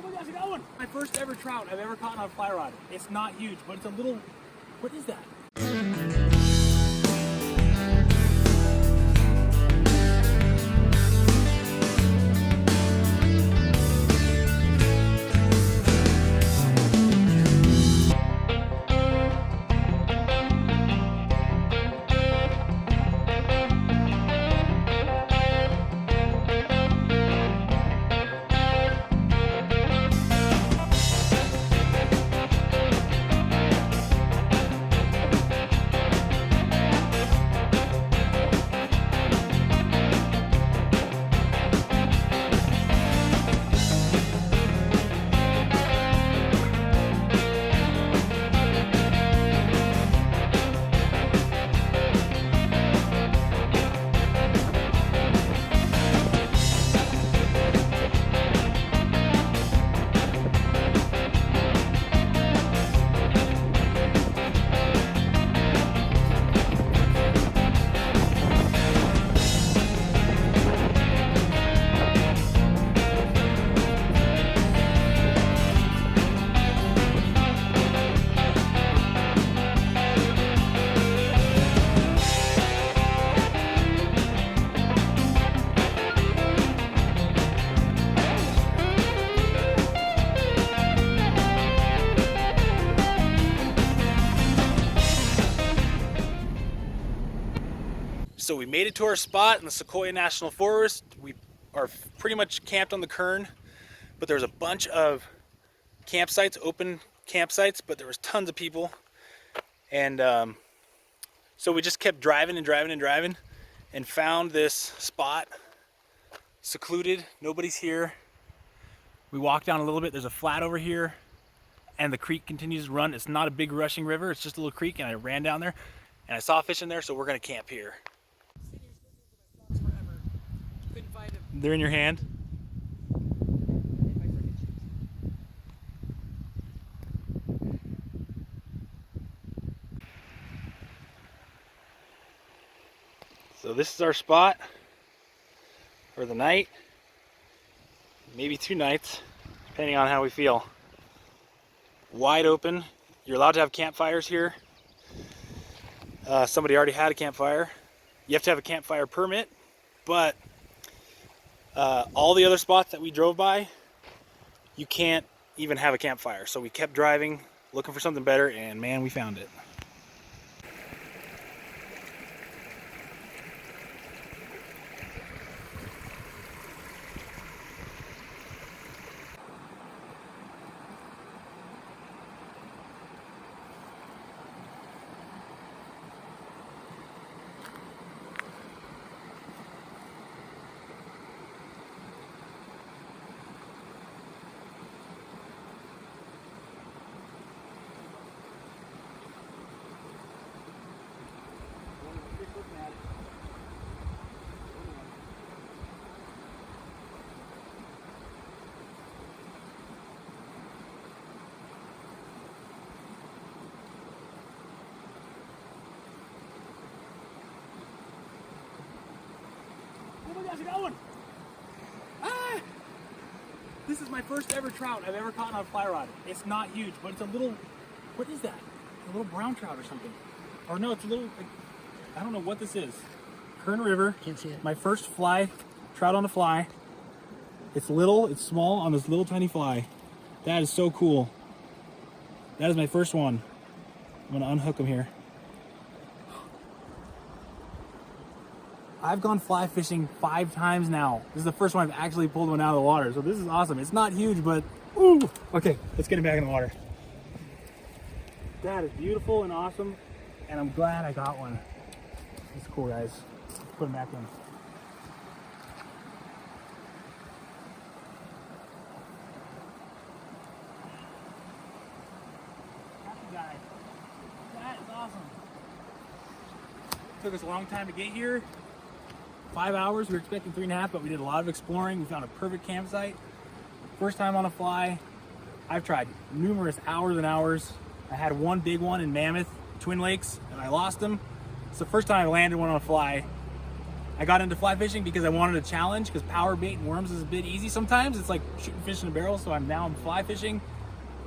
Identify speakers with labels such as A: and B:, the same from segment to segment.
A: look, guys, I got one. My first ever trout I've ever caught on a fly rod. It's not huge, but it's a little, what is that? So we made it to our spot in the Sequoia National Forest. We are pretty much camped on the Kern, but there's a bunch of campsites, open campsites, but there was tons of people. And so we just kept driving and driving and driving and found this spot, secluded, nobody's here. We walked down a little bit, there's a flat over here, and the creek continues to run. It's not a big rushing river, it's just a little creek, and I ran down there, and I saw fish in there, so we're gonna camp here. They're in your hand? So this is our spot for the night, maybe 2 nights, depending on how we feel. Wide open. You're allowed to have campfires here. Somebody already had a campfire. You have to have a campfire permit, but all the other spots that we drove by, you can't even have a campfire. So we kept driving, looking for something better, and man, we found it. I got one. Ah! This is my first ever trout I've ever caught on a fly rod. It's not huge, but it's a little, what is that? A little brown trout or something. Or no, it's a little, like, I don't know what this is. Kern River.
B: Can't see it. My
A: first fly, trout on a fly. It's little, it's small on this little tiny fly. That is so cool. That is my first one. I'm gonna unhook him here. I've gone fly fishing 5 times now. This is the first one I've actually pulled one out of the water. So this is awesome. It's not huge, but ooh. Okay, let's get him back in the water. That is beautiful and awesome. And I'm glad I got one. It's cool, guys. Let's put him back in. Happy guy. That is awesome. Took us a long time to get here. 5 hours, we were expecting 3.5, but we did a lot of exploring. We found a perfect campsite. First time on a fly. I've tried numerous hours and hours. I had one big one in Mammoth, Twin Lakes, and I lost him. It's the first time I landed one on a fly. I got into fly fishing because I wanted a challenge, because power bait and worms is a bit easy sometimes. It's like shooting fish in a barrel, so I'm fly fishing,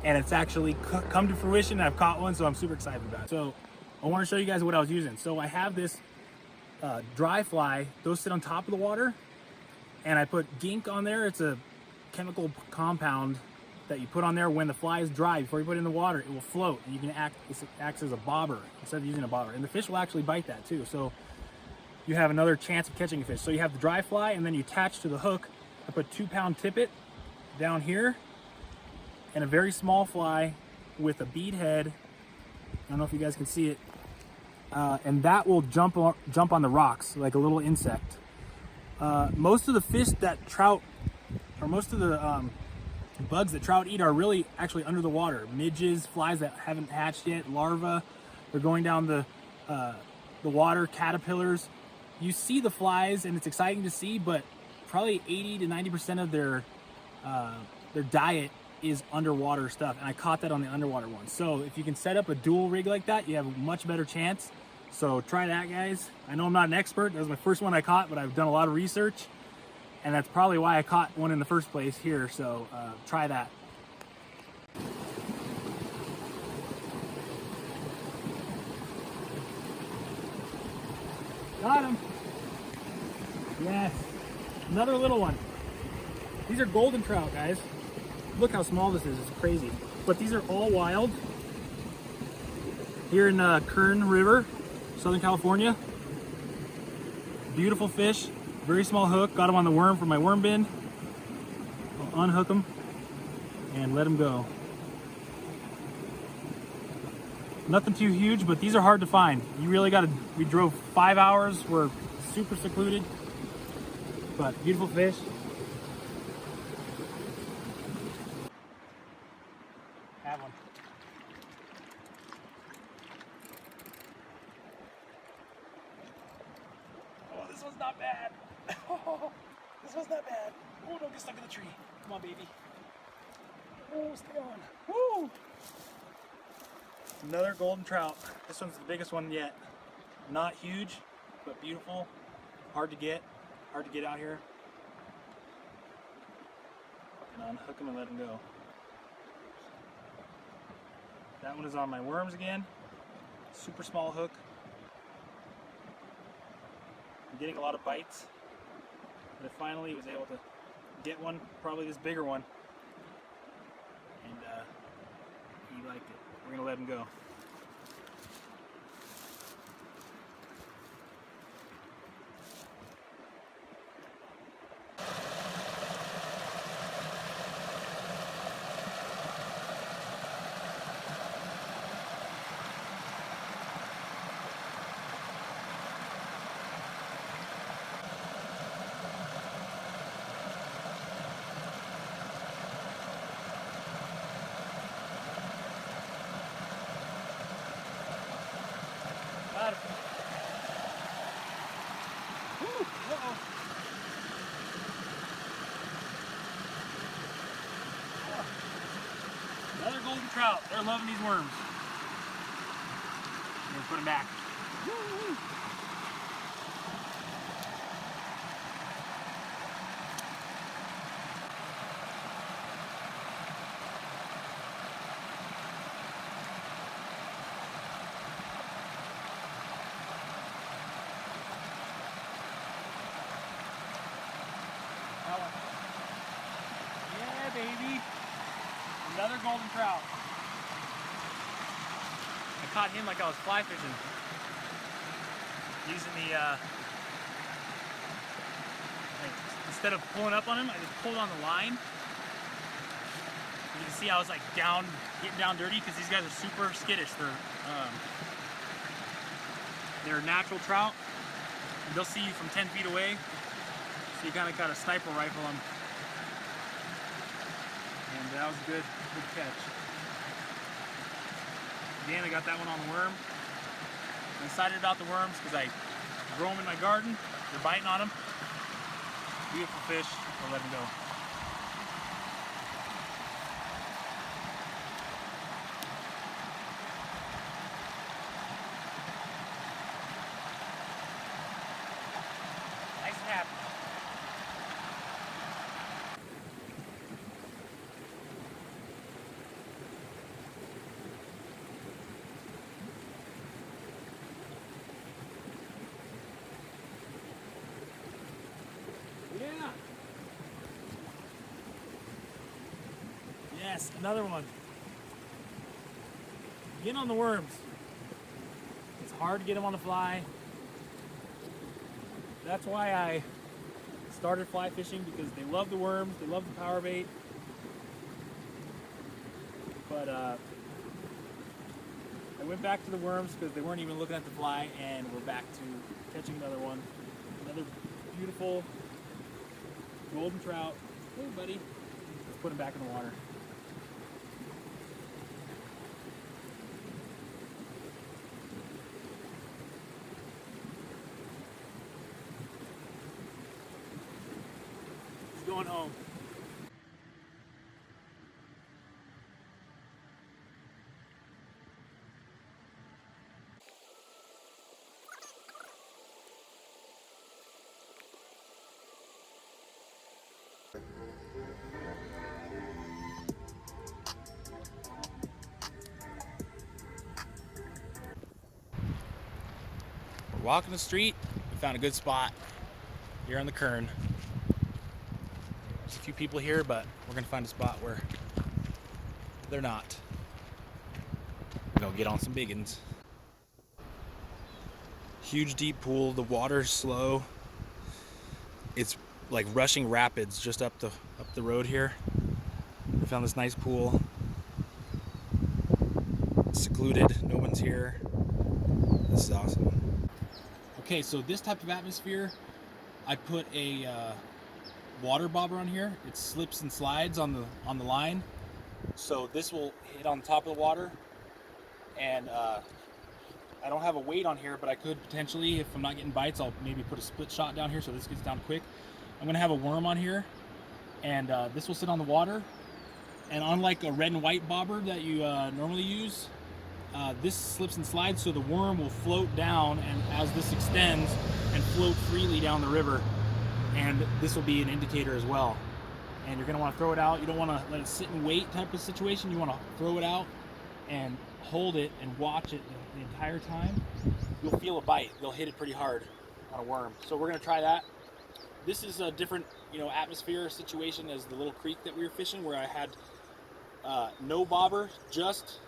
A: and it's actually come to fruition. I've caught one, so I'm super excited about it. So I want to show you guys what I was using. So I have this dry fly. Those sit on top of the water, and I put gink on there. It's a chemical compound that you put on there when the fly is dry. Before you put it in the water, it will float, and you can it acts as a bobber instead of using a bobber, and the fish will actually bite that too. So you have another chance of catching a fish. So you have the dry fly, and then you attach to the hook. I put 2-pound tippet down here, and a very small fly with a bead head. I don't know if you guys can see it, and that will jump on the rocks like a little insect. Most of the fish that trout, or most of the bugs that trout eat, are really actually under the water. Midges, flies that haven't hatched yet, larvae. They're going down the water. Caterpillars. You see the flies, and it's exciting to see, but probably 80 to 90% of their diet is underwater stuff, and I caught that on the underwater one. So if you can set up a dual rig like that, you have a much better chance. So try that, guys. I know I'm not an expert. That was my first one I caught, but I've done a lot of research, and that's probably why I caught one in the first place here. So try that. Got him. Yes. Another little one. These are golden trout, guys. Look how small this is. It's crazy. But these are all wild. Here in Kern River, Southern California. Beautiful fish. Very small hook. Got them on the worm from my worm bin. I'll unhook them and let them go. Nothing too huge, but these are hard to find. You really got to, we drove 5 hours. We're super secluded, but beautiful fish. Have one. Oh, this one's not bad. Oh, this one's not bad. Oh, don't get stuck in the tree. Come on, baby. Oh, stay on. Woo! Another golden trout. This one's the biggest one yet. Not huge, but beautiful. Hard to get out here. And unhook him and let him go. That one is on my worms again. Super small hook. I'm getting a lot of bites. But I finally was able to get one, probably this bigger one. And he liked it. We're gonna let him go. Got him. Woo! Uh-oh. Another golden trout. They're loving these worms. I'm gonna put them back. Woo-hoo. Yeah, baby. Another golden trout. I caught him like I was fly fishing. Using the, like, instead of pulling up on him, I just pulled on the line. You can see I was like getting down dirty, because these guys are super skittish. They're natural trout. And they'll see you from 10 feet away. So you kind of got a sniper rifle them. And that was a good catch. Again, I got that one on the worm. I'm excited about the worms because I grow them in my garden. They're biting on them. Beautiful fish. I'll let them go. Yes, another one. Get on the worms. It's hard to get them on the fly. That's why I started fly fishing, because they love the worms, they love the power bait. But I went back to the worms because they weren't even looking at the fly, and we're back to catching another one. Another beautiful golden trout. Hey buddy. Let's put him back in the water. He's going home. We're walking the street. We found a good spot here on the Kern. There's a few people here, but we're gonna find a spot where they're not. We're gonna get on some biggins. Huge deep pool. The water's slow. It's like rushing rapids just up the road here. We found this nice pool. It's secluded. No one's here. This is awesome. Okay, so this type of atmosphere, I put a water bobber on here. It slips and slides on the line, so this will hit on top of the water. And I don't have a weight on here, but I could potentially, if I'm not getting bites, I'll maybe put a split shot down here so this gets down quick. I'm gonna have a worm on here, and this will sit on the water. And unlike a red and white bobber that you normally use, this slips and slides, so the worm will float down, and as this extends, and float freely down the river. And this will be an indicator as well. And you're gonna wanna throw it out. You don't wanna let it sit and wait type of situation. You wanna throw it out and hold it and watch it the entire time. You'll feel a bite. They'll hit it pretty hard on a worm. So we're gonna try that. This is a different, atmosphere situation as the little creek that we were fishing, where I had no bobber, just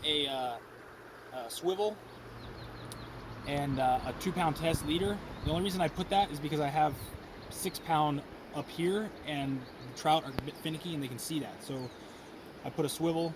A: a swivel and a 2-pound test leader. The only reason I put that is because I have 6-pound up here, and the trout are a bit finicky and they can see that. So I put a swivel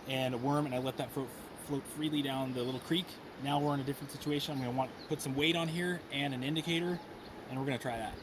A: and a worm, and I let that float freely down the little creek. Now we're in a different situation. I'm going to put some weight on here and an indicator, and we're going to try that.